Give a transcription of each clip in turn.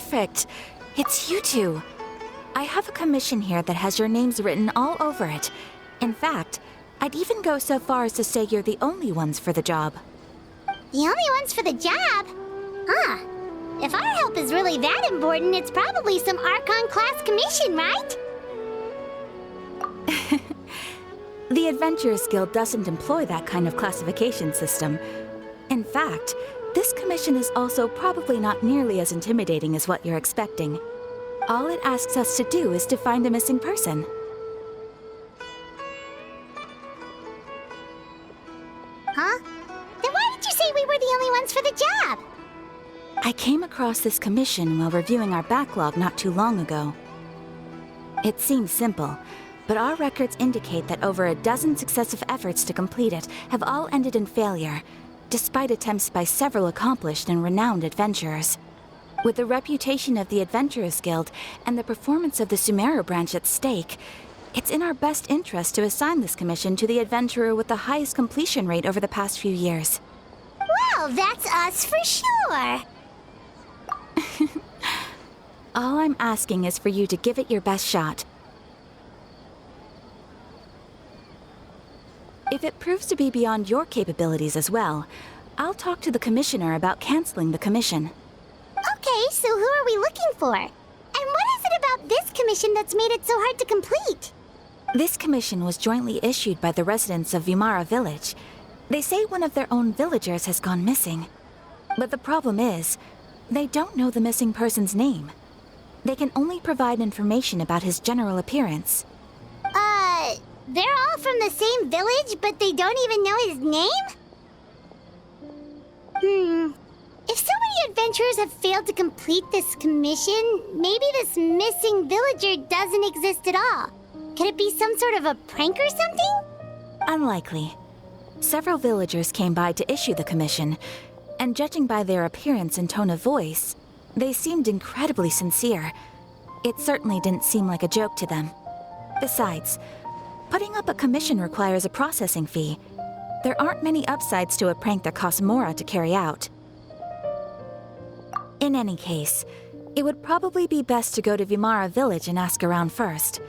perfect. It's you two. I have a commission here that has your names written all over it. In fact, I'd even go so far as to say you're the only ones for the job. The only ones for the job? Huh. If our help is really that important, it's probably some Archon class commission, right? The Adventurers Guild doesn't employ that kind of classification system. In fact, this commission is also probably not nearly as intimidating as what you're expecting. All it asks us to do is to find a missing person. Huh? Then why did you say we were the only ones for the job? I came across this commission while reviewing our backlog not too long ago. It seems simple, but our records indicate that over a dozen successive efforts to complete it have all ended in failure, despite attempts by several accomplished and renowned adventurers. With the reputation of the Adventurers Guild and the performance of the Sumeru branch at stake, it's in our best interest to assign this commission to the adventurer with the highest completion rate over the past few years. Well, that's us for sure! All I'm asking is for you to give it your best shot. If it proves to be beyond your capabilities as well, I'll talk to the commissioner about canceling the commission. Okay, so who are we looking for? And what is it about this commission that's made it so hard to complete? This commission was jointly issued by the residents of Vimara Village. They say one of their own villagers has gone missing. But the problem is, they don't know the missing person's name. They can only provide information about his general appearance. They're all from the same village, but they don't even know his name? If so many adventurers have failed to complete this commission, maybe this missing villager doesn't exist at all. Could it be some sort of a prank or something? Unlikely. Several villagers came by to issue the commission, and judging by their appearance and tone of voice, they seemed incredibly sincere. It certainly didn't seem like a joke to them. Besides, putting up a commission requires a processing fee. There aren't many upsides to a prank that costs more to carry out. In any case, it would probably be best to go to Vimara Village and ask around first.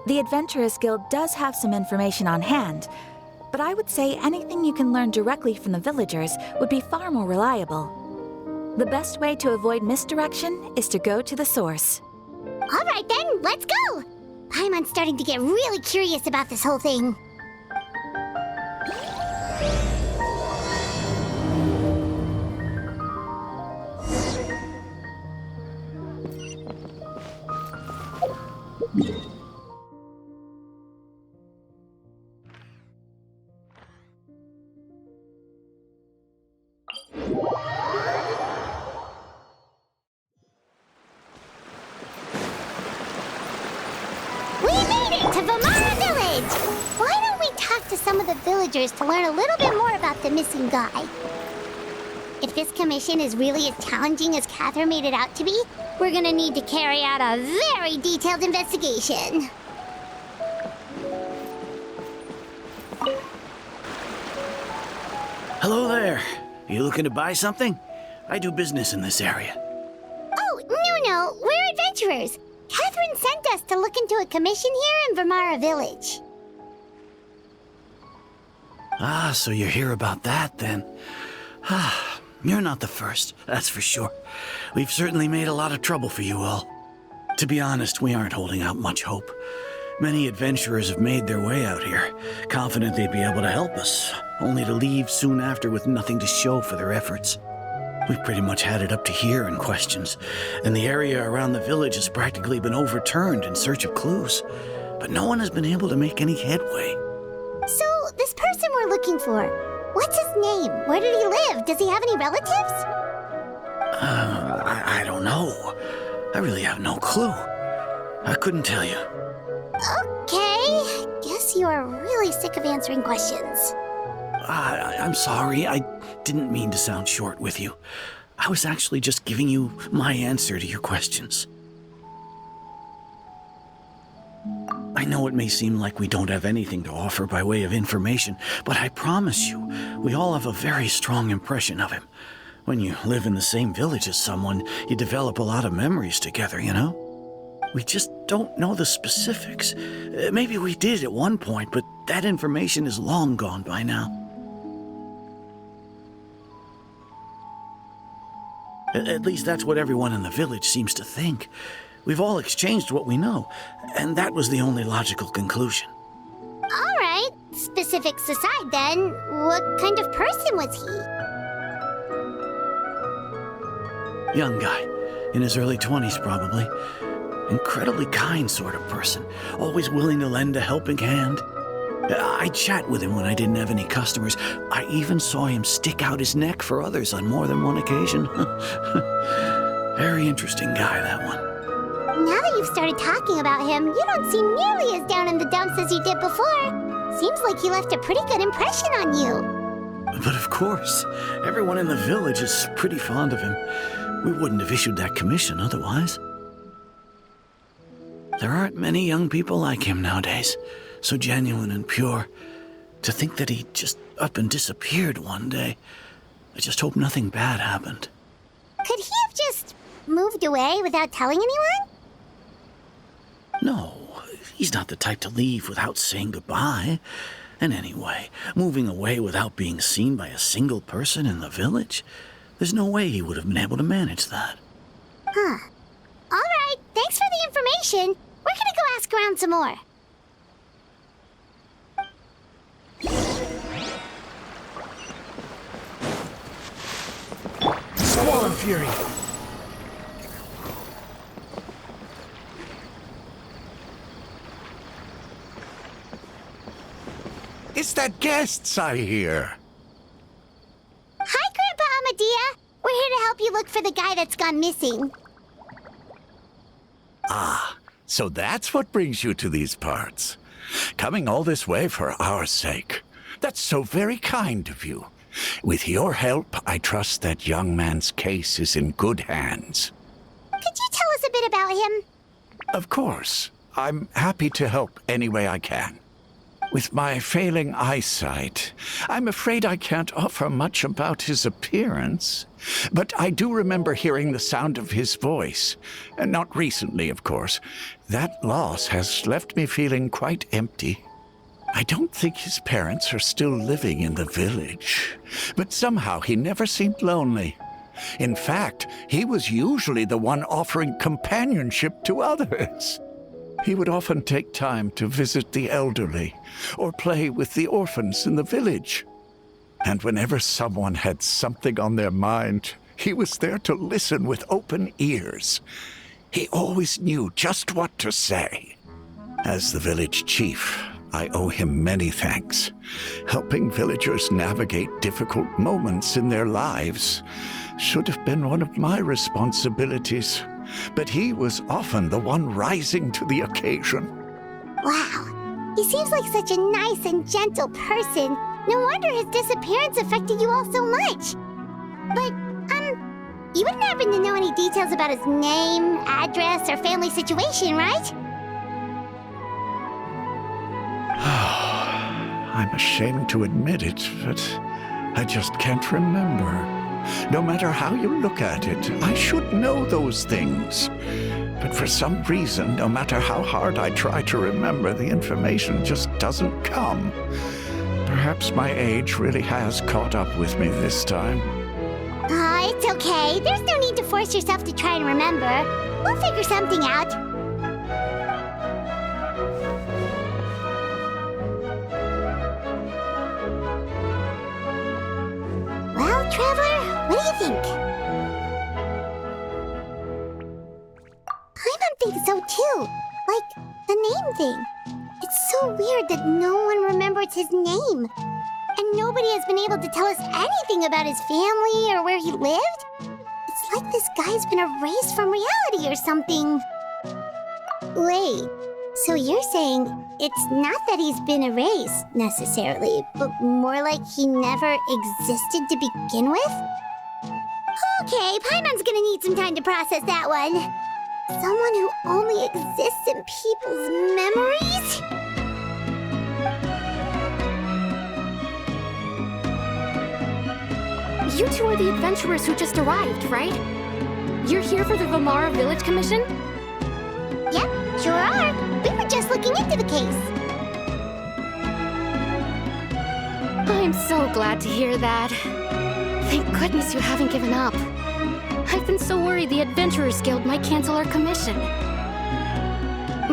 The Adventurers Guild does have some information on hand, but I would say anything you can learn directly from the villagers would be far more reliable. The best way to avoid misdirection is to go to the source. All right then, let's go! Paimon's starting to get really curious about this whole thing. To Vimara Village! Why don't we talk to some of the villagers to learn a little bit more about the missing guy? If this commission is really as challenging as Catherine made it out to be, we're gonna need to carry out a very detailed investigation. Hello there. You looking to buy something? I do business in this area. Oh, no, we're adventurers. Catherine sent us to look into a commission here in Vimara Village. Ah, so you're here about that, then. Ah, you're not the first, that's for sure. We've certainly made a lot of trouble for you all. To be honest, we aren't holding out much hope. Many adventurers have made their way out here, confident they'd be able to help us, only to leave soon after with nothing to show for their efforts. We've pretty much had it up to here in questions, and the area around the village has practically been overturned in search of clues. But no one has been able to make any headway. So, this person we're looking for, what's his name? Where did he live? Does he have any relatives? I don't know. I really have no clue. I couldn't tell you. Okay, guess you are really sick of answering questions. I'm sorry, I didn't mean to sound short with you. I was actually just giving you my answer to your questions. I know it may seem like we don't have anything to offer by way of information, but I promise you, we all have a very strong impression of him. When you live in the same village as someone, you develop a lot of memories together, you know? We just don't know the specifics. Maybe we did at one point, but that information is long gone by now. At least that's what everyone in the village seems to think. We've all exchanged what we know, and that was the only logical conclusion. All right, specifics aside then, what kind of person was he? Young guy, in his early 20s probably. Incredibly kind sort of person, always willing to lend a helping hand. I'd chat with him when I didn't have any customers. I even saw him stick out his neck for others on more than one occasion. Very interesting guy, that one. Now that you've started talking about him, you don't seem nearly as down in the dumps as you did before. Seems like he left a pretty good impression on you. But of course, everyone in the village is pretty fond of him. We wouldn't have issued that commission otherwise. There aren't many young people like him nowadays, so genuine and pure. To think that he just up and disappeared one day. I just hope nothing bad happened. Could he have just moved away without telling anyone? No, he's not the type to leave without saying goodbye. And anyway, moving away without being seen by a single person in the village, there's no way he would have been able to manage that. Huh. All right, thanks for the information. We're gonna go ask around some more. Squall and Fury. It's that guests I hear. Hi, Grandpa Amadea. We're here to help you look for the guy that's gone missing. So that's what brings you to these parts. Coming all this way for our sake. That's so very kind of you. With your help, I trust that young man's case is in good hands. Could you tell us a bit about him? Of course. I'm happy to help any way I can. With my failing eyesight, I'm afraid I can't offer much about his appearance. But I do remember hearing the sound of his voice. And not recently, of course. That loss has left me feeling quite empty. I don't think his parents are still living in the village. But somehow he never seemed lonely. In fact, he was usually the one offering companionship to others. He would often take time to visit the elderly or play with the orphans in the village. And whenever someone had something on their mind, he was there to listen with open ears. He always knew just what to say. As the village chief, I owe him many thanks. Helping villagers navigate difficult moments in their lives should have been one of my responsibilities. But he was often the one rising to the occasion. Wow. He seems like such a nice and gentle person. No wonder his disappearance affected you all so much. But, you wouldn't happen to know any details about his name, address, or family situation, right? I'm ashamed to admit it, but I just can't remember. No matter how you look at it, I should know those things. But for some reason, no matter how hard I try to remember, the information just doesn't come. Perhaps my age really has caught up with me this time. It's okay. There's no need to force yourself to try and remember. We'll figure something out. Well, Traveler, what do you think? Paimon thinks so too. Like, the name thing. It's so weird that no one remembers his name. And nobody has been able to tell us anything about his family or where he lived. It's like this guy's been erased from reality or something. Wait, so you're saying it's not that he's been erased, necessarily, but more like he never existed to begin with? Okay, Paimon's gonna need some time to process that one. Someone who only exists in people's memories? You two are the adventurers who just arrived, right? You're here for the Vamara Village Commission? Yep, sure are. We were just looking into the case. I'm so glad to hear that. Thank goodness you haven't given up. I've been so worried the Adventurers Guild might cancel our commission.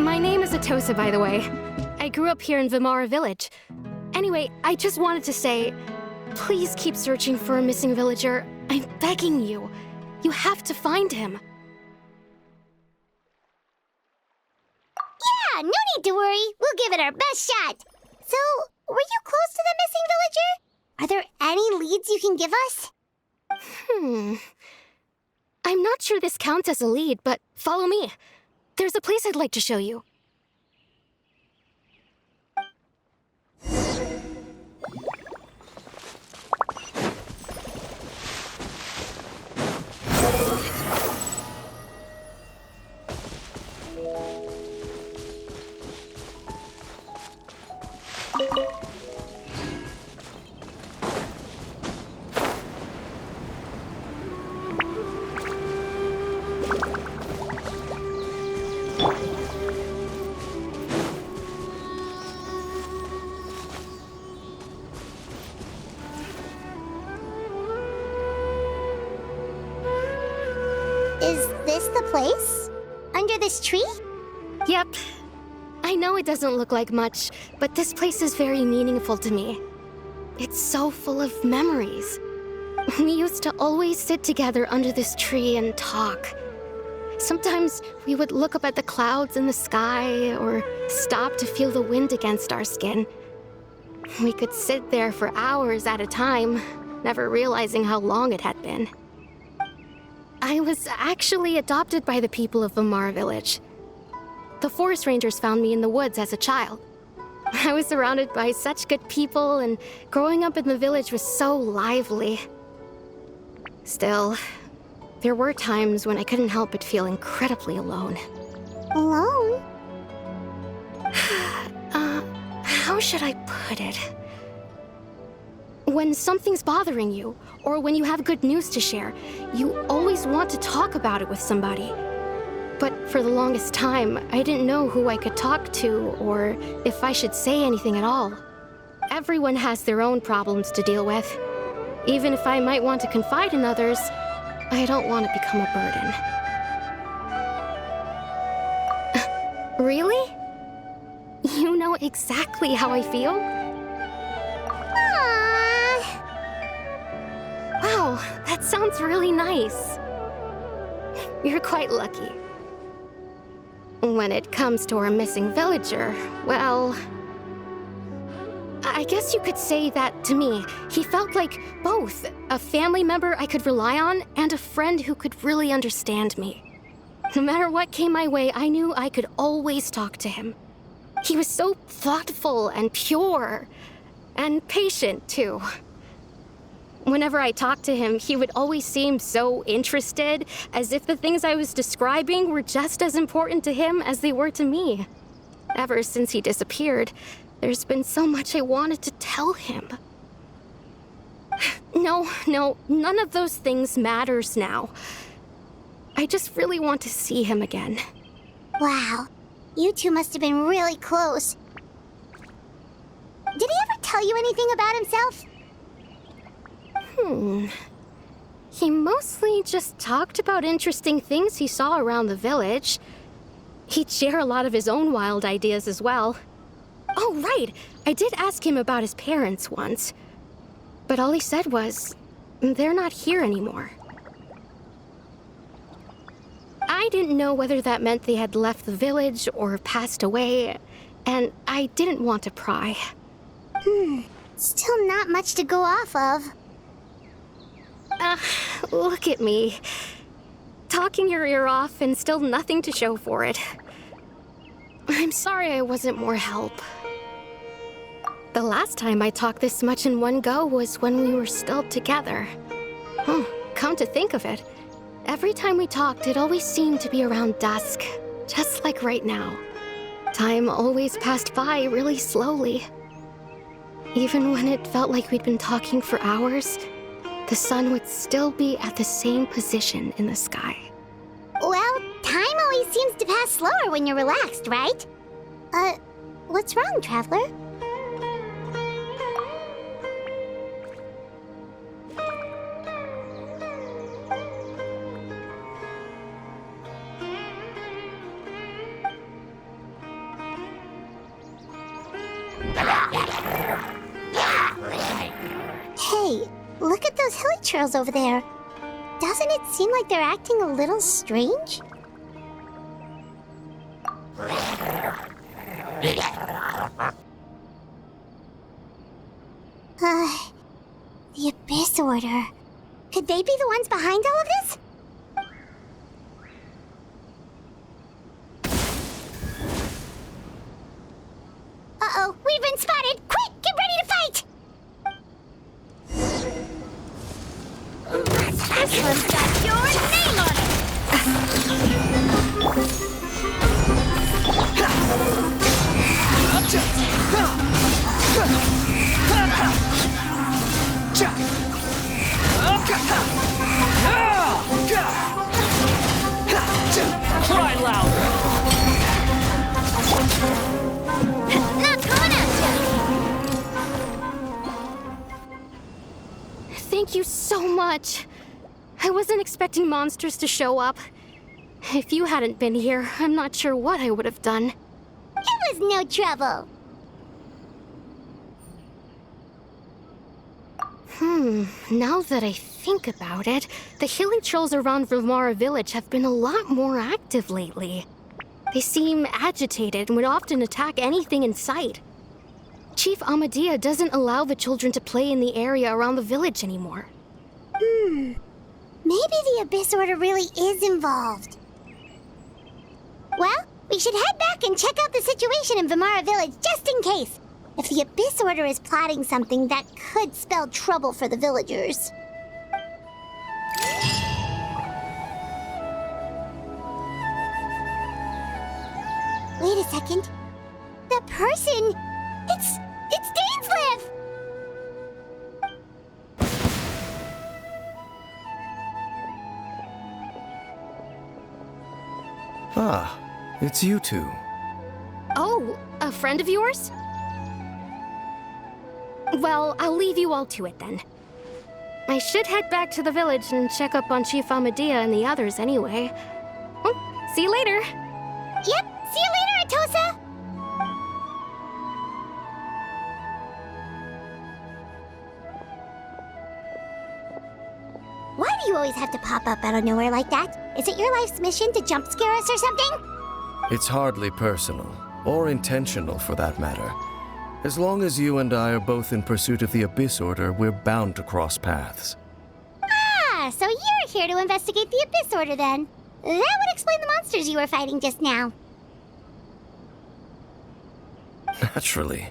My name is Atosa, by the way. I grew up here in Vamara Village. Anyway, I just wanted to say, please keep searching for a missing villager. I'm begging you. You have to find him. Yeah, no need to worry. We'll give it our best shot. So, were you close to the missing villager? Are there any leads you can give us? I'm not sure this counts as a lead, but follow me. There's a place I'd like to show you. Is this the place? Under this tree? Yep. I know it doesn't look like much, but this place is very meaningful to me. It's so full of memories. We used to always sit together under this tree and talk. Sometimes we would look up at the clouds in the sky or stop to feel the wind against our skin. We could sit there for hours at a time, never realizing how long it had been. I was actually adopted by the people of Vamara Village. The forest rangers found me in the woods as a child. I was surrounded by such good people, and growing up in the village was so lively. Still, there were times when I couldn't help but feel incredibly alone. Alone? How should I put it? When something's bothering you, or when you have good news to share, you always want to talk about it with somebody. But for the longest time, I didn't know who I could talk to, or if I should say anything at all. Everyone has their own problems to deal with. Even if I might want to confide in others, I don't want to become a burden. Really? You know exactly how I feel? Wow, that sounds really nice. You're quite lucky. When it comes to our missing villager, well, I guess you could say that to me. He felt like both a family member I could rely on and a friend who could really understand me. No matter what came my way, I knew I could always talk to him. He was so thoughtful and pure, and patient, too. Whenever I talked to him, he would always seem so interested, as if the things I was describing were just as important to him as they were to me. Ever since he disappeared, there's been so much I wanted to tell him. No, none of those things matters now. I just really want to see him again. Wow, you two must have been really close. Did he ever tell you anything about himself? He mostly just talked about interesting things he saw around the village. He'd share a lot of his own wild ideas as well. Oh, right! I did ask him about his parents once. But all he said was, they're not here anymore. I didn't know whether that meant they had left the village or passed away, and I didn't want to pry. Still not much to go off of. Look at me. Talking your ear off and still nothing to show for it. I'm sorry I wasn't more help. The last time I talked this much in one go was when we were still together. Come to think of it, every time we talked, it always seemed to be around dusk, just like right now. Time always passed by really slowly. Even when it felt like we'd been talking for hours, the sun would still be at the same position in the sky. Well, time always seems to pass slower when you're relaxed, right? What's wrong, Traveler? Hey, look at those hilichurls over there. Doesn't it seem like they're acting a little strange? The Abyss Order. Could they be the ones behind all of this? Uh-oh, we've been spotted! Quick, get ready to fight! This one's got your name on it! Cry louder! Not coming at Thank you so much. I wasn't expecting monsters to show up. If you hadn't been here, I'm not sure what I would have done. you! It was no trouble. Now that I think about it, the healing trolls around Vilmara village have been a lot more active lately. They seem agitated and would often attack anything in sight. Chief Amadea doesn't allow the children to play in the area around the village anymore. Maybe the Abyss Order really is involved. Well, we should head back and check out the situation in Vilmara village just in case. If the Abyss Order is plotting something, that could spell trouble for the villagers. Wait a second. That person... It's Dainslev! Ah, it's you two. Oh, a friend of yours? Well, I'll leave you all to it then. I should head back to the village and check up on Chief Amadea and the others anyway. Well, see you later. Yep, see you later, Atosa! Why do you always have to pop up out of nowhere like that? Is it your life's mission to jump scare us or something? It's hardly personal, or intentional for that matter. As long as you and I are both in pursuit of the Abyss Order, we're bound to cross paths. Ah, so you're here to investigate the Abyss Order then. That would explain the monsters you were fighting just now. Naturally.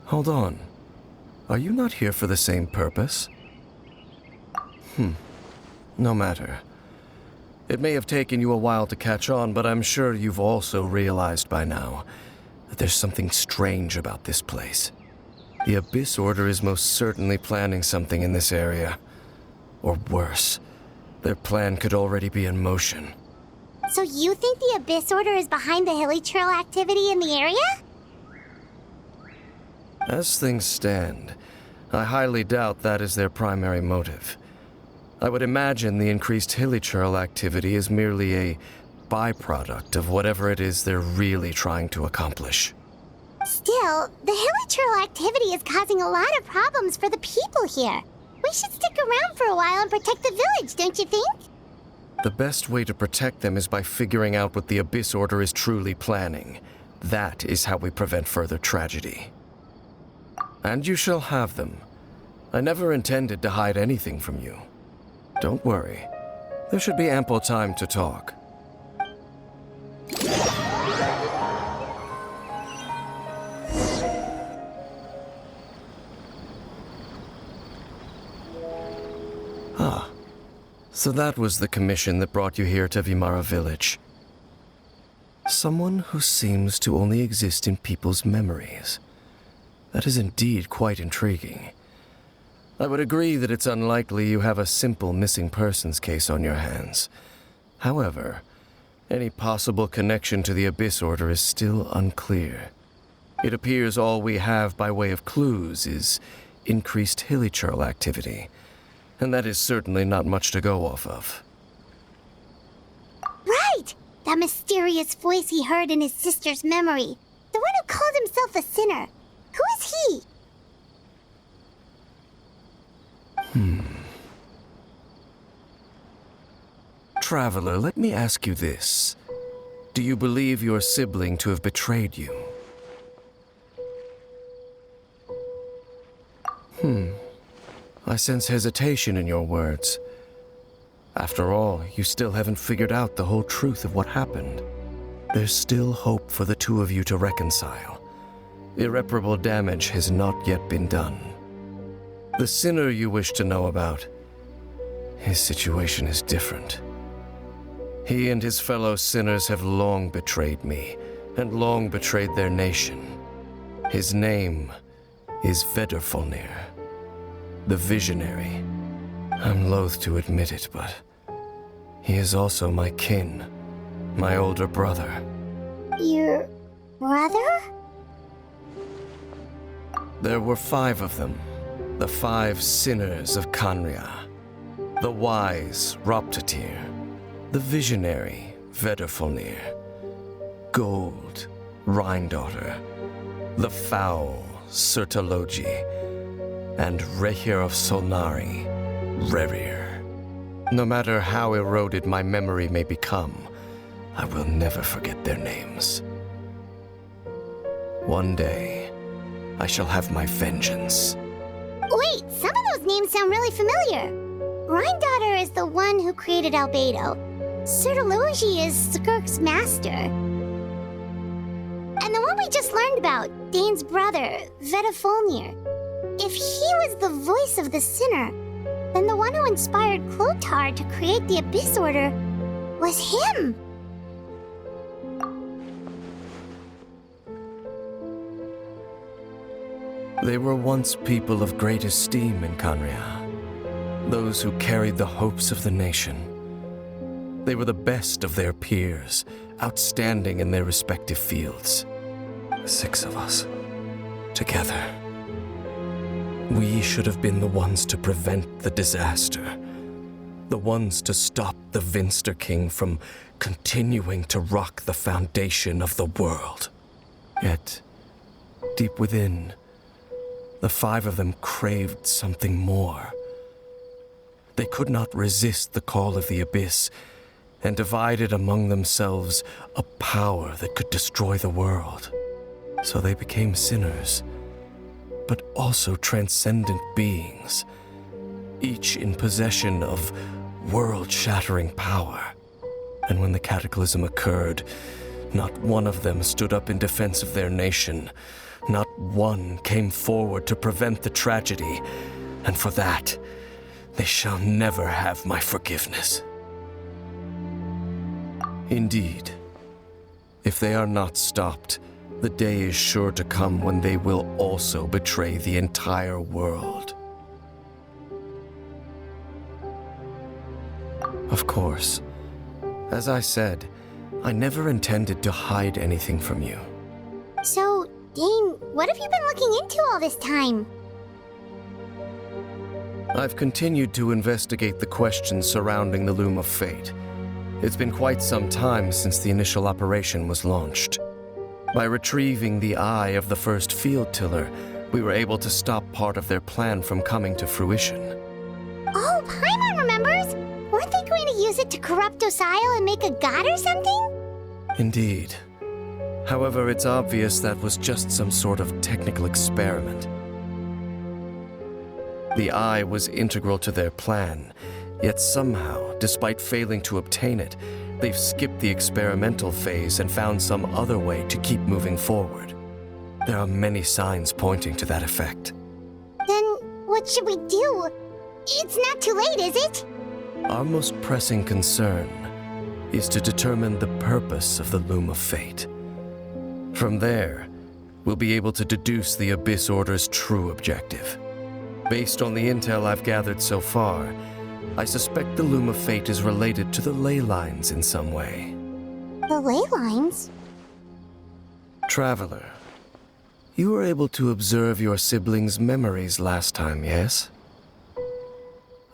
Hold on. Are you not here for the same purpose? No matter. It may have taken you a while to catch on, but I'm sure you've also realized by now that there's something strange about this place. The Abyss Order is most certainly planning something in this area. Or worse, their plan could already be in motion. So you think the Abyss Order is behind the hilichurl activity in the area? As things stand, I highly doubt that is their primary motive. I would imagine the increased hilichurl activity is merely a byproduct of whatever it is they're really trying to accomplish. Still, the hilichurl activity is causing a lot of problems for the people here. We should stick around for a while and protect the village, don't you think? The best way to protect them is by figuring out what the Abyss Order is truly planning. That is how we prevent further tragedy. And you shall have them. I never intended to hide anything from you. Don't worry. There should be ample time to talk. Ah, so that was the commission that brought you here to Vilmara village. Someone who seems to only exist in people's memories. That is indeed quite intriguing. I would agree that it's unlikely you have a simple missing persons case on your hands. However, any possible connection to the Abyss Order is still unclear. It appears all we have by way of clues is increased hilichurl activity, and that is certainly not much to go off of. Right! That mysterious voice he heard in his sister's memory. The one who called himself a sinner. Who is he? Traveler, let me ask you this. Do you believe your sibling to have betrayed you? I sense hesitation in your words. After all, you still haven't figured out the whole truth of what happened. There's still hope for the two of you to reconcile. Irreparable damage has not yet been done. The sinner you wish to know about, his situation is different. He and his fellow sinners have long betrayed me, and long betrayed their nation. His name is Vedrfolnir, the Visionary. I'm loath to admit it, but he is also my kin, my older brother. Your brother? There were 5 of them, the 5 sinners of Khaenri'ah. The wise Roptatyr, the visionary Vedrfolnir, Gold Rhine-daughter, the foul Sertologi, and Rehir of Solnari, Rerir. No matter how eroded my memory may become, I will never forget their names. One day, I shall have my vengeance. Wait, some of those names sound really familiar. Rhine-daughter is the one who created Albedo. Sertologi is Skirk's master. And the one we just learned about, Dane's brother, Vedrfolnir. If he was the voice of the sinner, then the one who inspired Clothar to create the Abyss Order was him. They were once people of great esteem in Khaenri'ah, those who carried the hopes of the nation. They were the best of their peers, outstanding in their respective fields. 6 of us, together. We should have been the ones to prevent the disaster. The ones to stop the Vinster King from continuing to rock the foundation of the world. Yet, deep within, the 5 of them craved something more. They could not resist the call of the Abyss, and divided among themselves a power that could destroy the world. So they became sinners, but also transcendent beings, each in possession of world-shattering power. And when the cataclysm occurred, not one of them stood up in defense of their nation. Not one came forward to prevent the tragedy, and for that, they shall never have my forgiveness. Indeed, if they are not stopped, the day is sure to come when they will also betray the entire world. Of course, as I said, I never intended to hide anything from you. So, Dane, what have you been looking into all this time? I've continued to investigate the questions surrounding the Loom of Fate. It's been quite some time since the initial operation was launched. By retrieving the eye of the first field tiller, we were able to stop part of their plan from coming to fruition. Oh, Paimon remembers! Weren't they going to use it to corrupt Osial and make a god or something? Indeed. However, it's obvious that was just some sort of technical experiment. The eye was integral to their plan, yet somehow, despite failing to obtain it, they've skipped the experimental phase and found some other way to keep moving forward. There are many signs pointing to that effect. Then, what should we do? It's not too late, is it? Our most pressing concern is to determine the purpose of the Loom of Fate. From there, we'll be able to deduce the Abyss Order's true objective. Based on the intel I've gathered so far, I suspect the Loom of Fate is related to the ley lines in some way. The ley lines? Traveler, you were able to observe your siblings' memories last time, yes?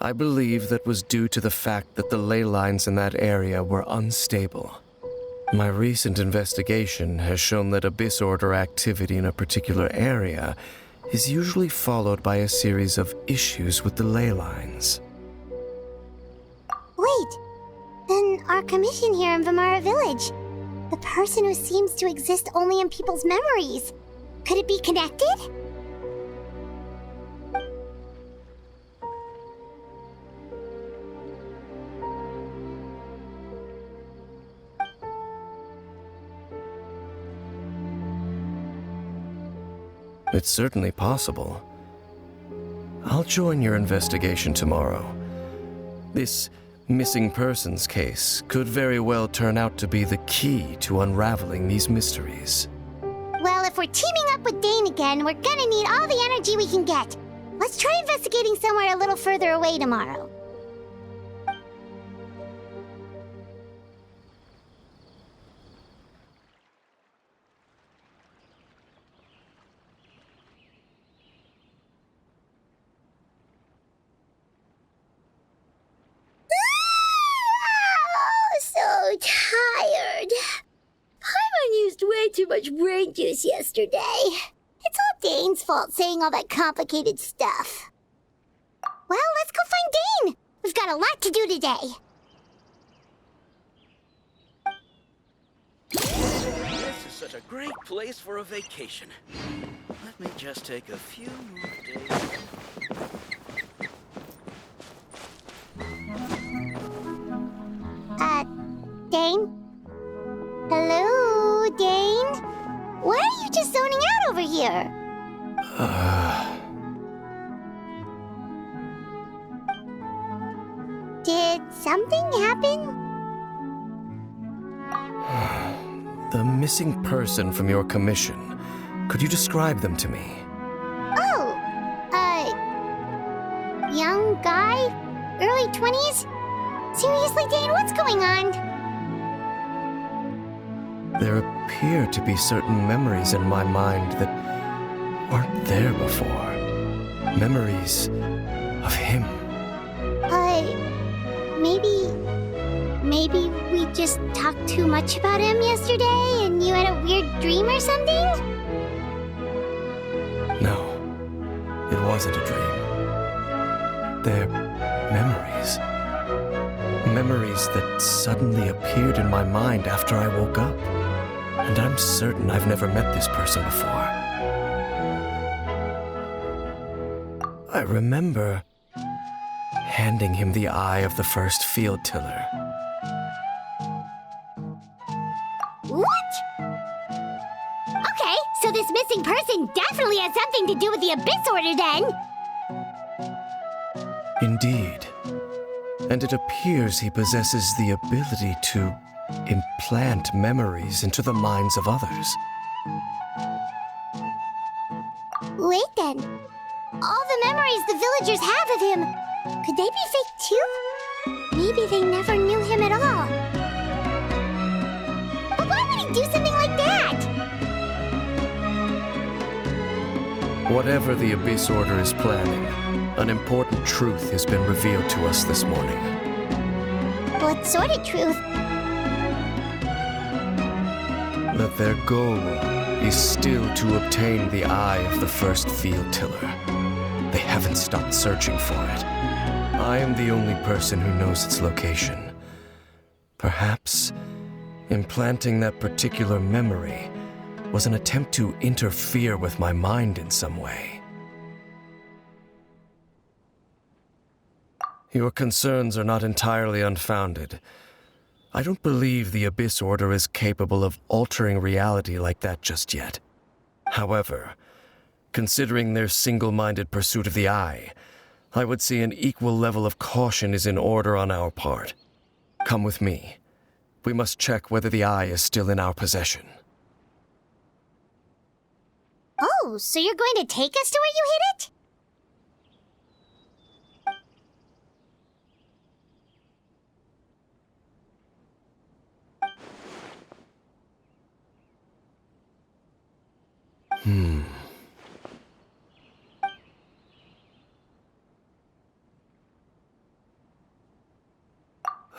I believe that was due to the fact that the ley lines in that area were unstable. My recent investigation has shown that Abyss Order activity in a particular area is usually followed by a series of issues with the ley lines. Wait, then our commission here in Vamara Village, the person who seems to exist only in people's memories, could it be connected? It's certainly possible. I'll join your investigation tomorrow. This missing persons case could very well turn out to be the key to unraveling these mysteries. Well, if we're teaming up with Dane again, we're gonna need all the energy we can get. Let's try investigating somewhere a little further away tomorrow. So tired. Paimon used way too much brain juice yesterday. It's all Dane's fault saying all that complicated stuff. Well, let's go find Dane. We've got a lot to do today. This is such a great place for a vacation. Let me just take a few more days. Dane? Hello, Dane? Why are you just zoning out over here? Did something happen? The missing person from your commission. Could you describe them to me? Oh, young guy? Early 20s? Seriously, Dane, what's going on? There appear to be certain memories in my mind that weren't there before. Memories of him. Maybe we just talked too much about him yesterday and you had a weird dream or something? No, it wasn't a dream. They're memories. Memories that suddenly appeared in my mind after I woke up. And I'm certain I've never met this person before. I remember handing him the eye of the first field tiller. What? Okay, so this missing person definitely has something to do with the Abyss Order then. Indeed. And it appears he possesses the ability to implant memories into the minds of others. Wait then. All the memories the villagers have of him, could they be fake too? Maybe they never knew him at all. But why would he do something like that? Whatever the Abyss Order is planning, an important truth has been revealed to us this morning. What sort of truth? That their goal is still to obtain the eye of the first field tiller. They haven't stopped searching for it. I am the only person who knows its location. Perhaps implanting that particular memory was an attempt to interfere with my mind in some way. Your concerns are not entirely unfounded. I don't believe the Abyss Order is capable of altering reality like that just yet. However, considering their single-minded pursuit of the eye, I would say an equal level of caution is in order on our part. Come with me. We must check whether the eye is still in our possession. Oh, so you're going to take us to where you hid it?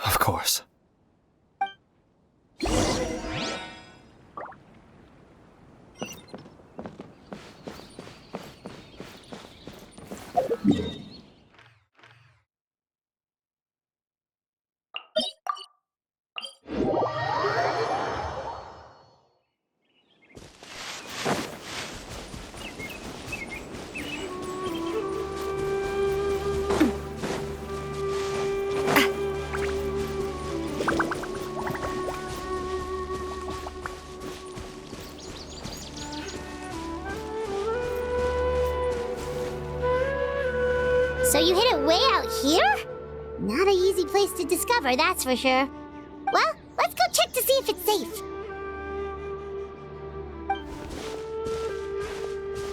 Of course. So you hid it way out here? Not an easy place to discover, that's for sure. Well, let's go check to see if it's safe.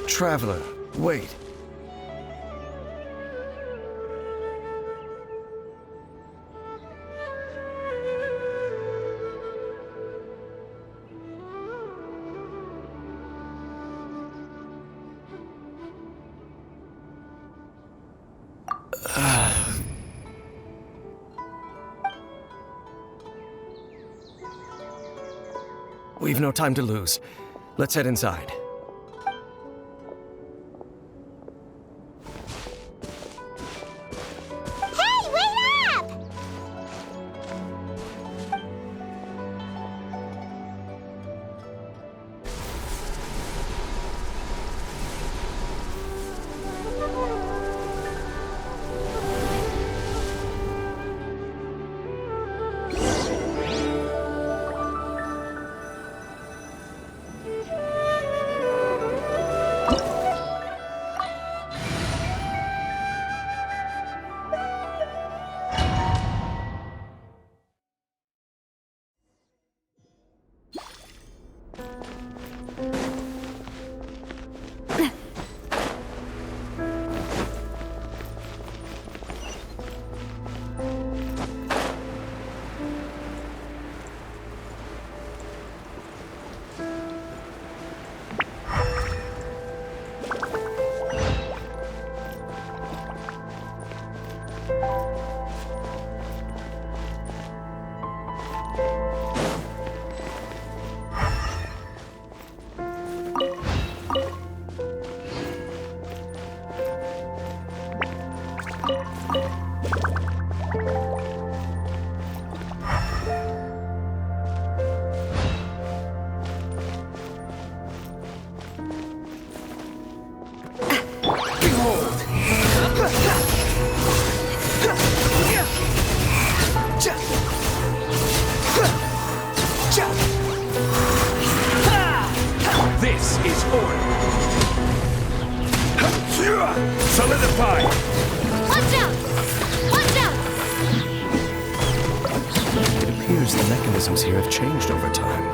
Traveler, wait. We've no time to lose. Let's head inside. Hey, wait up! This is order. Solidify. Watch out! Watch out! It appears the mechanisms here have changed over time.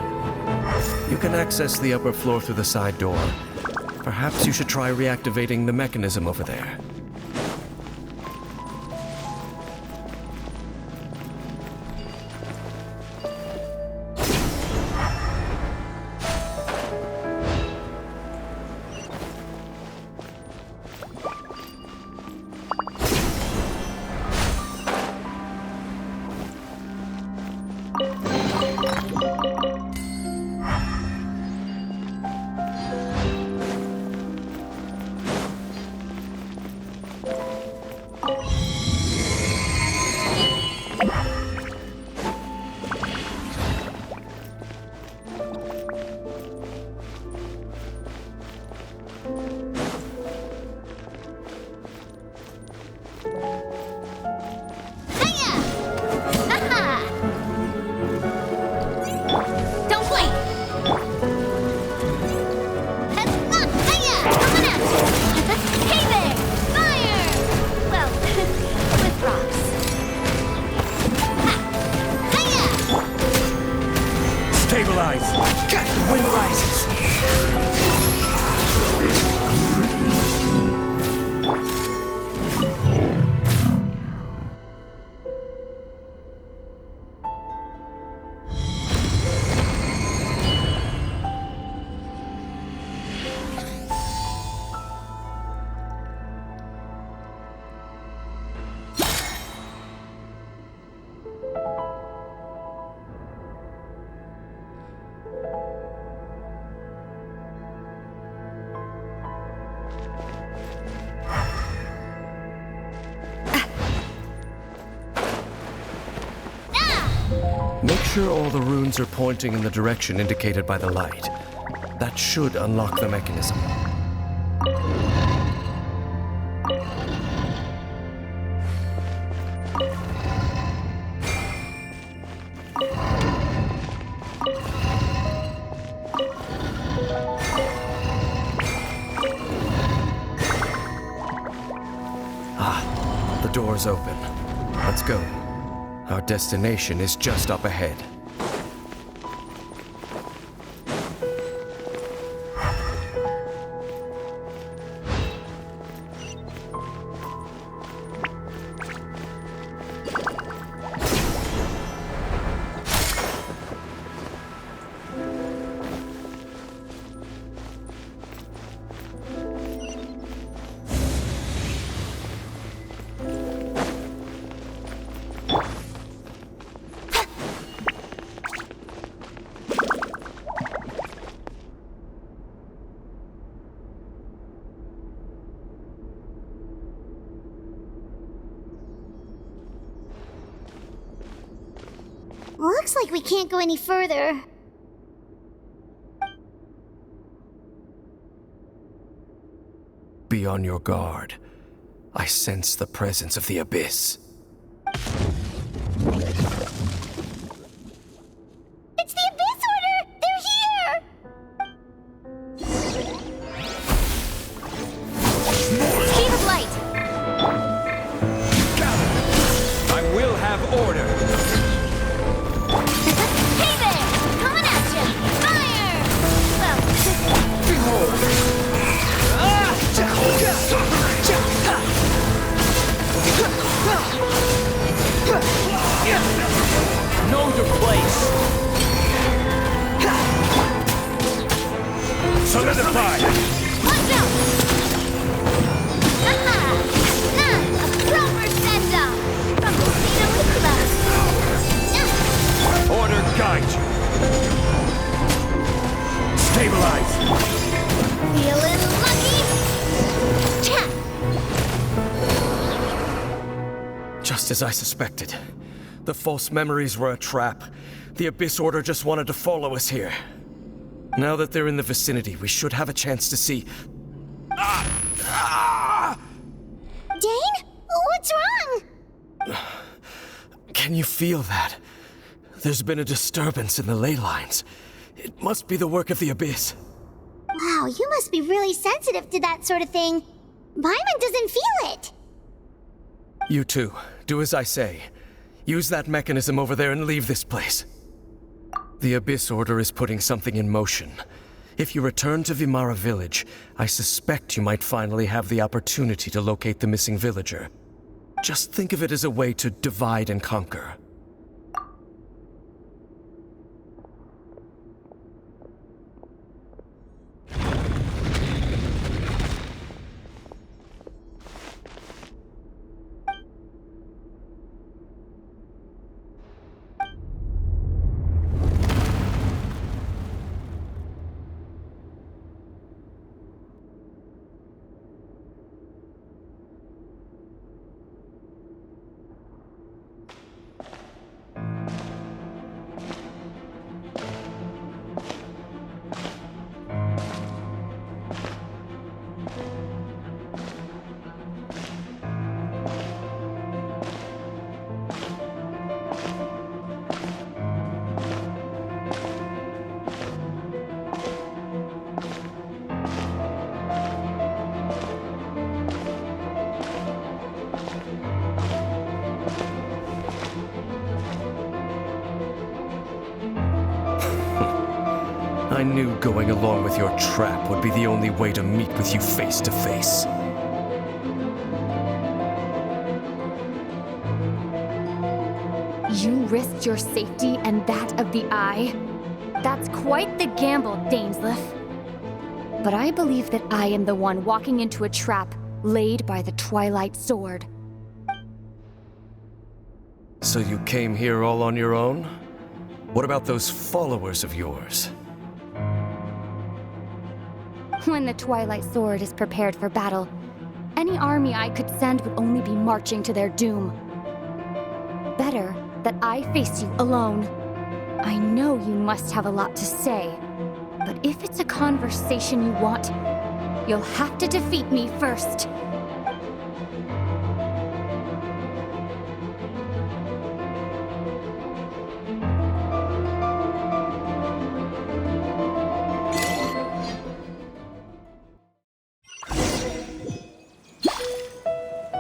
You can access the upper floor through the side door. Perhaps you should try reactivating the mechanism over there. Make sure all the runes are pointing in the direction indicated by the light. That should unlock the mechanism. The door's open. Let's go. Our destination is just up ahead. Looks like we can't go any further. Be on your guard. I sense the presence of the Abyss. It's the Abyss Order! They're here! Speed of light! I will have order. Hey there! Coming at you! Fire! Well, Know your place. Solidify. watch out! Aha! Now, a proper send-off from the Freedom Club. Order guide you. Stabilize. Feeling lucky? Cha! Just as I suspected. The false memories were a trap. The Abyss Order just wanted to follow us here. Now that they're in the vicinity, we should have a chance to see... Dane? What's wrong? Can you feel that? There's been a disturbance in the ley lines. It must be the work of the Abyss. Wow, you must be really sensitive to that sort of thing. Paimon doesn't feel it. You too. Do as I say. Use that mechanism over there and leave this place. The Abyss Order is putting something in motion. If you return to Vimara Village, I suspect you might finally have the opportunity to locate the missing villager. Just think of it as a way to divide and conquer. I knew going along with your trap would be the only way to meet with you face to face. You risked your safety and that of the Eye? That's quite the gamble, Dainsleif. But I believe that I am the one walking into a trap laid by the Twilight Sword. So you came here all on your own? What about those followers of yours? When the Twilight Sword is prepared for battle, any army I could send would only be marching to their doom. Better that I face you alone. I know you must have a lot to say, but if it's a conversation you want, you'll have to defeat me first.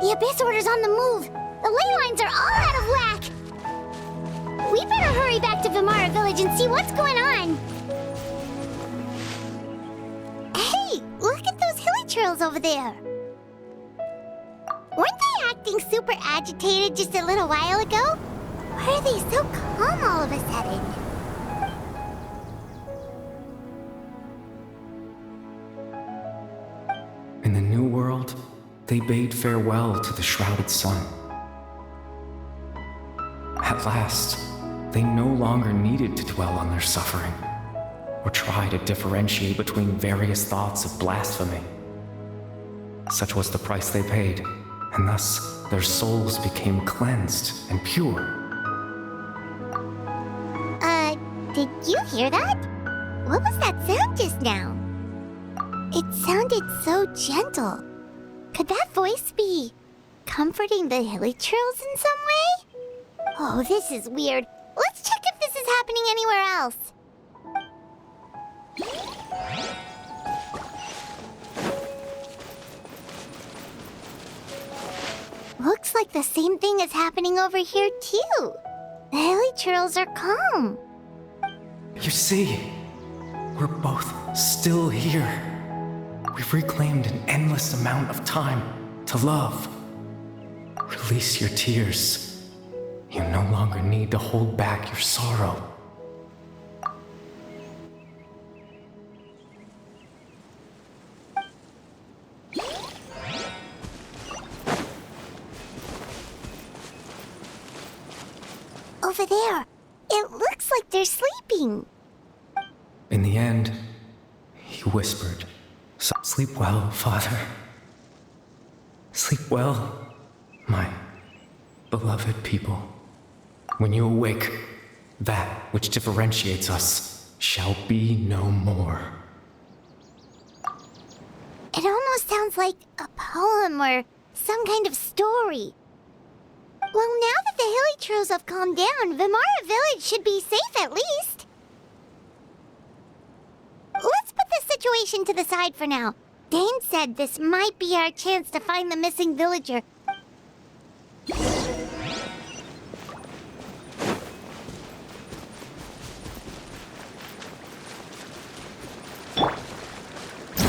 The Abyss Order's on the move. The ley lines are all out of whack. We better hurry back to Vimara Village and see what's going on. Hey, look at those hilly trails over there. Weren't they acting super agitated just a little while ago? Why are they so calm all of a sudden? In the New World, they bade farewell to the shrouded sun. At last, they no longer needed to dwell on their suffering, or try to differentiate between various thoughts of blasphemy. Such was the price they paid, and thus their souls became cleansed and pure. Did you hear that? What was that sound just now? It sounded so gentle. Could that voice be comforting the hilly trails in some way? Oh, this is weird. Let's check if this is happening anywhere else. Looks like the same thing is happening over here, too. The hilly trails are calm. You see, we're both still here. We've reclaimed an endless amount of time to love. Release your tears. You no longer need to hold back your sorrow. Over there. It looks like they're sleeping. In the end, he whispered, "Sleep well, Father. Sleep well, my beloved people. When you awake, that which differentiates us shall be no more." It almost sounds like a poem or some kind of story. Well, now that the hilly trails have calmed down, Vimara Village should be safe at least. Let's put this situation to the side for now. Dane said this might be our chance to find the missing villager.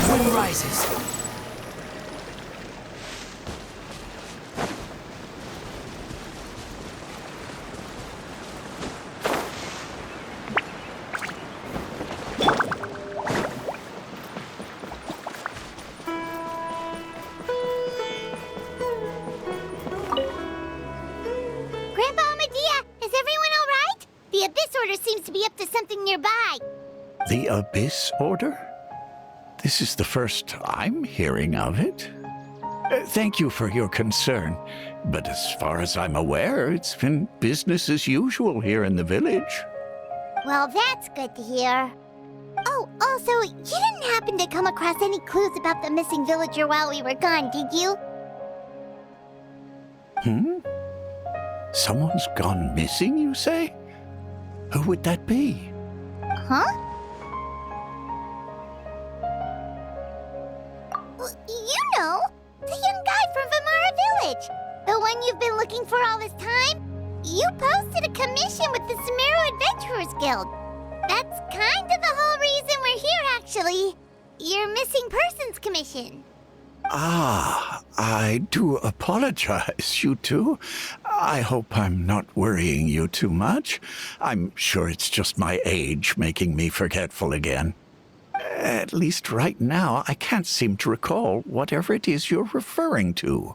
Wind rises. Grandpa Amadea, is everyone all right? The Abyss Order seems to be up to something nearby. The Abyss Order? This is the first I'm hearing of it. Thank you for your concern, but as far as I'm aware, it's been business as usual here in the village. Well, that's good to hear. Oh, also, you didn't happen to come across any clues about the missing villager while we were gone, did you? Someone's gone missing, you say? Who would that be? Huh? You know, the young guy from Vimara Village. The one you've been looking for all this time. You posted a commission with the Sumeru Adventurers Guild. That's kind of the whole reason we're here, actually. Your missing persons commission. Ah, I do apologize, you two. I hope I'm not worrying you too much. I'm sure it's just my age making me forgetful again. At least right now, I can't seem to recall whatever it is you're referring to.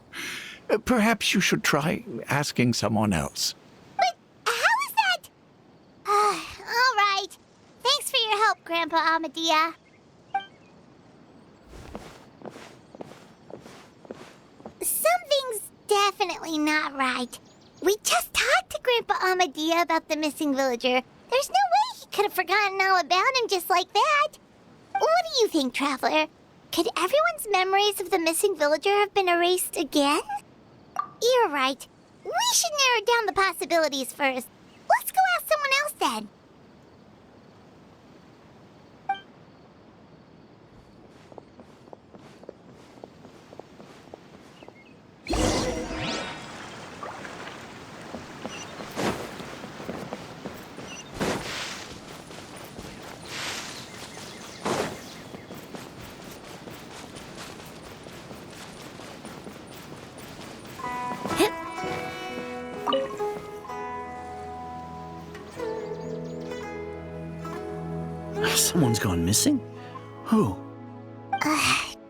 Perhaps you should try asking someone else. But how is that? All right. Thanks for your help, Grandpa Amadea. definitely not right. We just talked to Grandpa Amadia about the missing villager. There's no way he could have forgotten all about him just like that. What do you think, Traveler? Could everyone's memories of the missing villager have been erased again? You're right. We should narrow down the possibilities first. Let's go ask someone else then. Someone's gone missing? Who?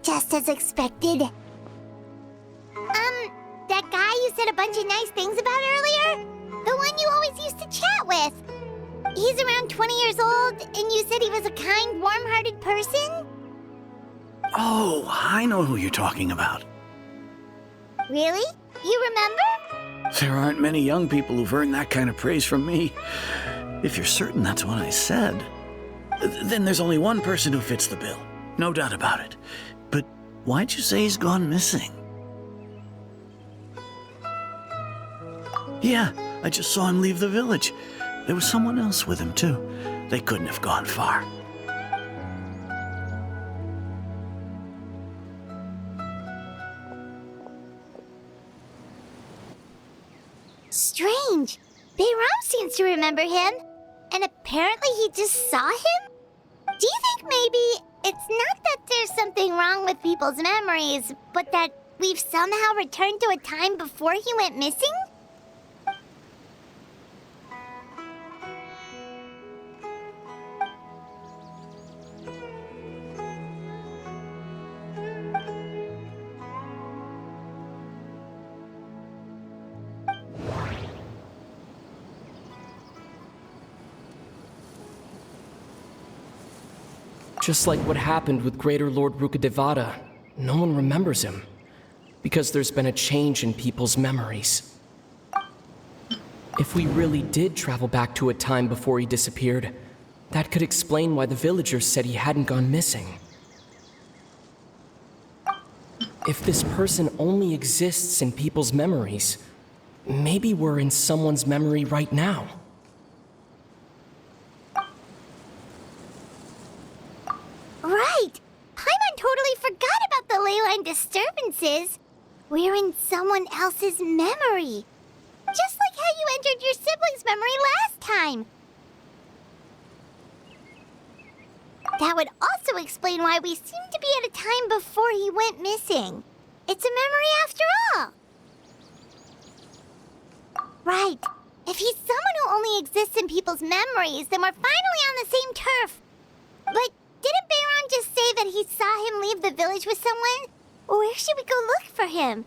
Just as expected. That guy you said a bunch of nice things about earlier? The one you always used to chat with. He's around 20 years old, and you said he was a kind, warm-hearted person? Oh, I know who you're talking about. Really? You remember? There aren't many young people who've earned that kind of praise from me. If you're certain that's what I said, then there's only one person who fits the bill. No doubt about it. But why'd you say he's gone missing? Yeah, I just saw him leave the village. There was someone else with him, too. They couldn't have gone far. Strange. Bayram seems to remember him. And apparently he just saw him? Do you think maybe it's not that there's something wrong with people's memories, but that we've somehow returned to a time before he went missing? Just like what happened with Greater Lord Rukadevada, no one remembers him. Because there's been a change in people's memories. If we really did travel back to a time before he disappeared, that could explain why the villagers said he hadn't gone missing. If this person only exists in people's memories, maybe we're in someone's memory right now. Right! Paimon totally forgot about the leyline disturbances. We're in someone else's memory. Just like how you entered your sibling's memory last time. That would also explain why we seem to be at a time before he went missing. It's a memory after all. Right. If he's someone who only exists in people's memories, then we're finally on the same turf. But didn't Bayron just say that he saw him leave the village with someone? Where should we go look for him?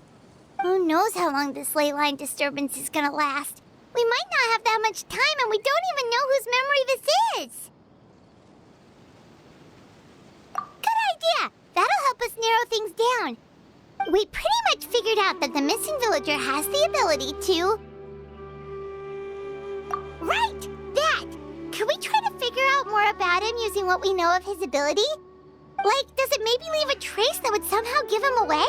Who knows how long this ley line disturbance is gonna last? We might not have that much time, and we don't even know whose memory this is. Good idea! That'll help us narrow things down. We pretty much figured out that the missing villager has the ability to... Right! That! Could we try to figure out more about him using what we know of his ability? Like, does it maybe leave a trace that would somehow give him away?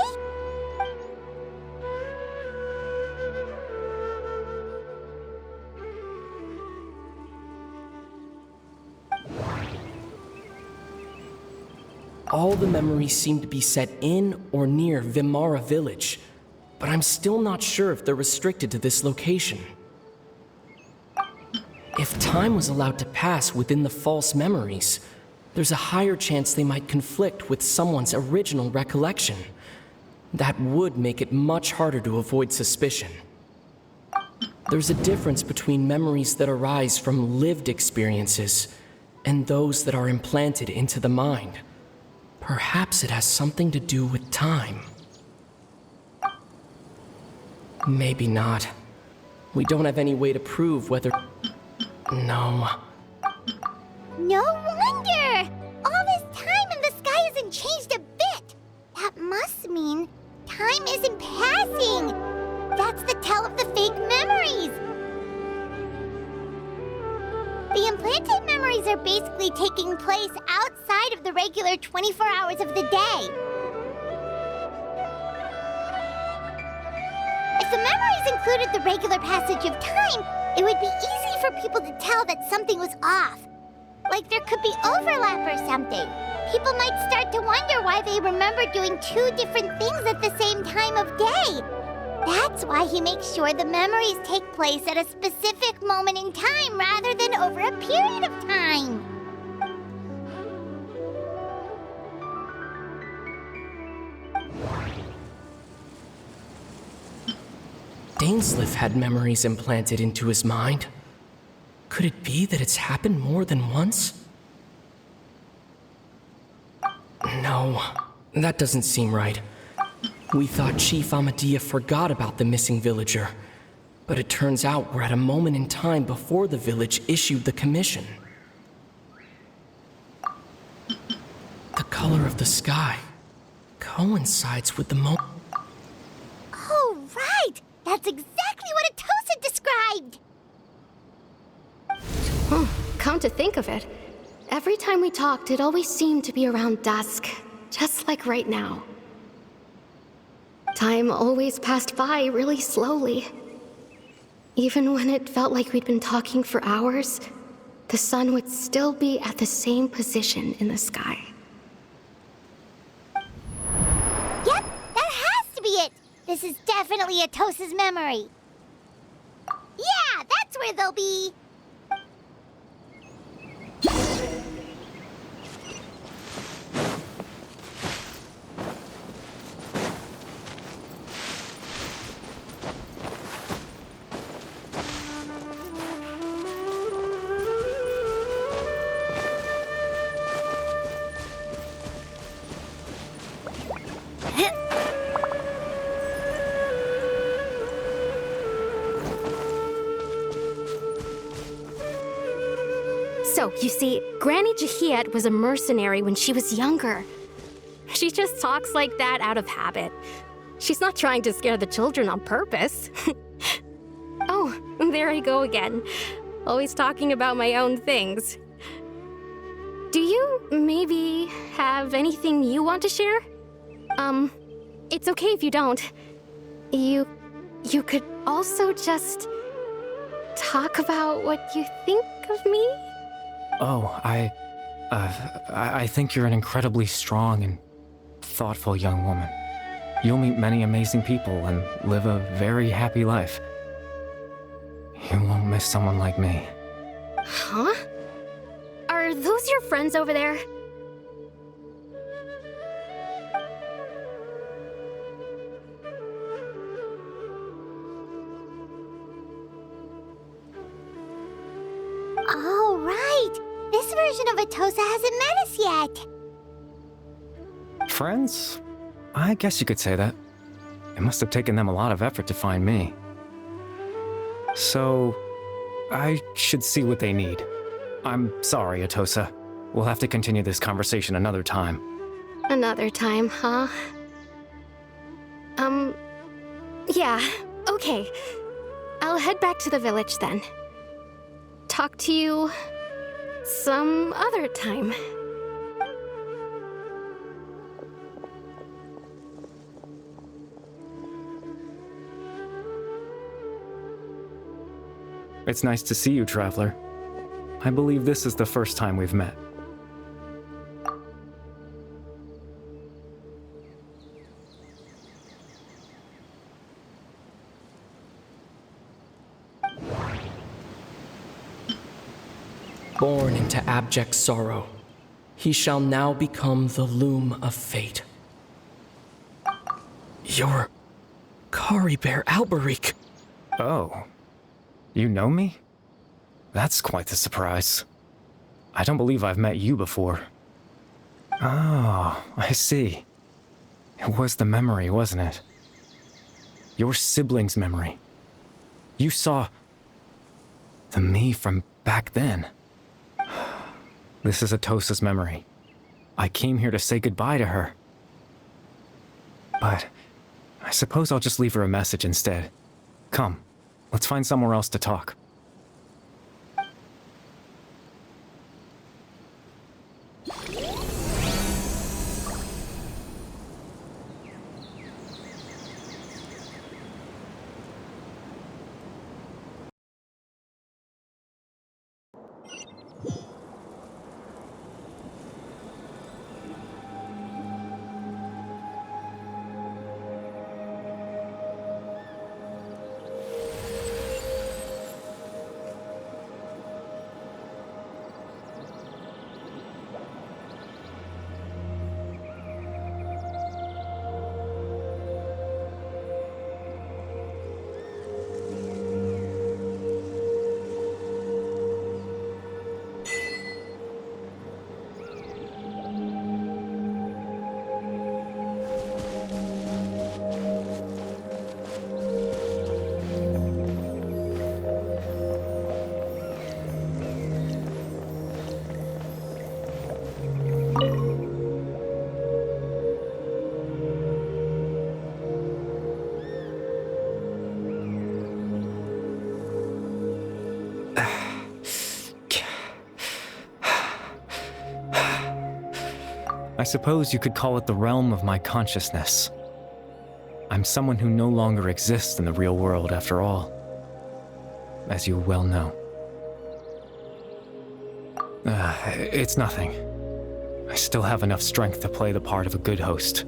All the memories seem to be set in or near Vimara village, but I'm still not sure if they're restricted to this location. If time was allowed to pass within the false memories, there's a higher chance they might conflict with someone's original recollection. That would make it much harder to avoid suspicion. There's a difference between memories that arise from lived experiences and those that are implanted into the mind. Perhaps it has something to do with time. Maybe not. We don't have any way to prove whether... No. No wonder! All this time and the sky hasn't changed a bit! That must mean time isn't passing! That memories are basically taking place outside of the regular 24 hours of the day. If the memories included the regular passage of time, it would be easy for people to tell that something was off. Like there could be overlap or something. People might start to wonder why they remember doing two different things at the same time of day. That's why he makes sure the memories take place at a specific moment in time rather than over a period of time. Dainsleif had memories implanted into his mind. Could it be that it's happened more than once? No, that doesn't seem right. We thought Chief Amadea forgot about the missing villager, but it turns out we're at a moment in time before the village issued the commission. The color of the sky coincides with the moment. Oh, right! That's exactly what Atosa described! Come to think of it, every time we talked, it always seemed to be around dusk, just like right now. Time always passed by really slowly. Even when it felt like we'd been talking for hours, the sun would still be at the same position in the sky. Yep, that has to be it! This is definitely Atosa's memory. Yeah, that's where they'll be! So, you see, Granny Jahiet was a mercenary when she was younger. She just talks like that out of habit. She's not trying to scare the children on purpose. Oh, there I go again. Always talking about my own things. Do you maybe have anything you want to share? It's okay if you don't. You could also just talk about what you think of me? Oh, I think you're an incredibly strong and thoughtful young woman. You'll meet many amazing people and live a very happy life. You won't miss someone like me. Huh? Are those your friends over there? Oh, right! This version of Atosa hasn't met us yet! Friends? I guess you could say that. It must have taken them a lot of effort to find me. So, I should see what they need. I'm sorry, Atosa. We'll have to continue this conversation another time. Another time, huh? Yeah, okay. I'll head back to the village then. Talk to you some other time. It's nice to see you, Traveler. I believe this is the first time we've met. Born into abject sorrow, he shall now become the loom of fate. You're Kari Bear Alberic. Oh. You know me? That's quite the surprise. I don't believe I've met you before. Oh, I see. It was the memory, wasn't it? Your sibling's memory. You saw the me from back then. This is Atosa's memory. I came here to say goodbye to her. But I suppose I'll just leave her a message instead. Come, let's find somewhere else to talk. suppose you could call it the realm of my consciousness. I'm someone who no longer exists in the real world after all, as you well know. It's nothing. I still have enough strength to play the part of a good host.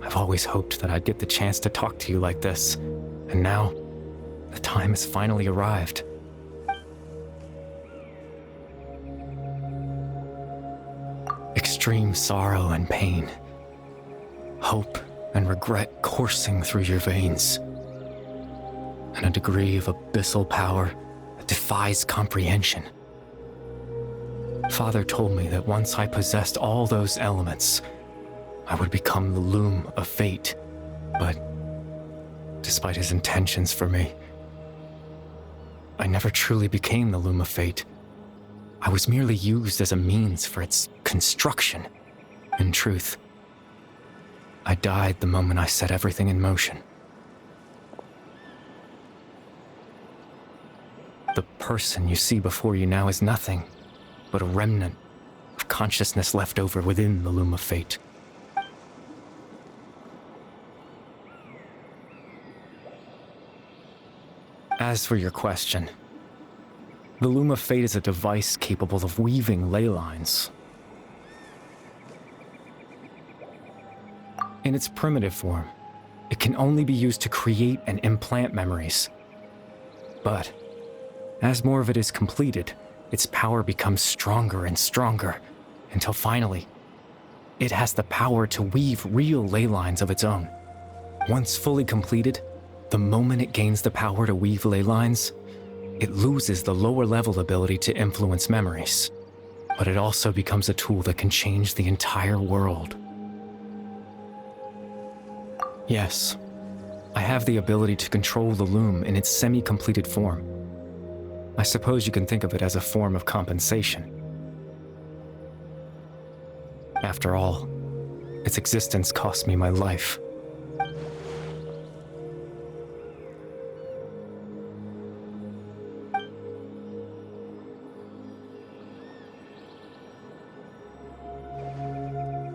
I've always hoped that I'd get the chance to talk to you like this, and now, the time has finally arrived. Extreme sorrow and pain, hope and regret coursing through your veins, and a degree of abyssal power that defies comprehension. Father told me that once I possessed all those elements, I would become the loom of fate. But despite his intentions for me, I never truly became the loom of fate. I was merely used as a means for its construction. In truth, I died the moment I set everything in motion. The person you see before you now is nothing but a remnant of consciousness left over within the loom of fate. As for your question, the loom of fate is a device capable of weaving ley lines. In its primitive form, it can only be used to create and implant memories. But as more of it is completed, its power becomes stronger and stronger, until finally, it has the power to weave real ley lines of its own. Once fully completed, the moment it gains the power to weave ley lines, it loses the lower level ability to influence memories. But it also becomes a tool that can change the entire world. Yes, I have the ability to control the loom in its semi-completed form. I suppose you can think of it as a form of compensation. After all, its existence cost me my life.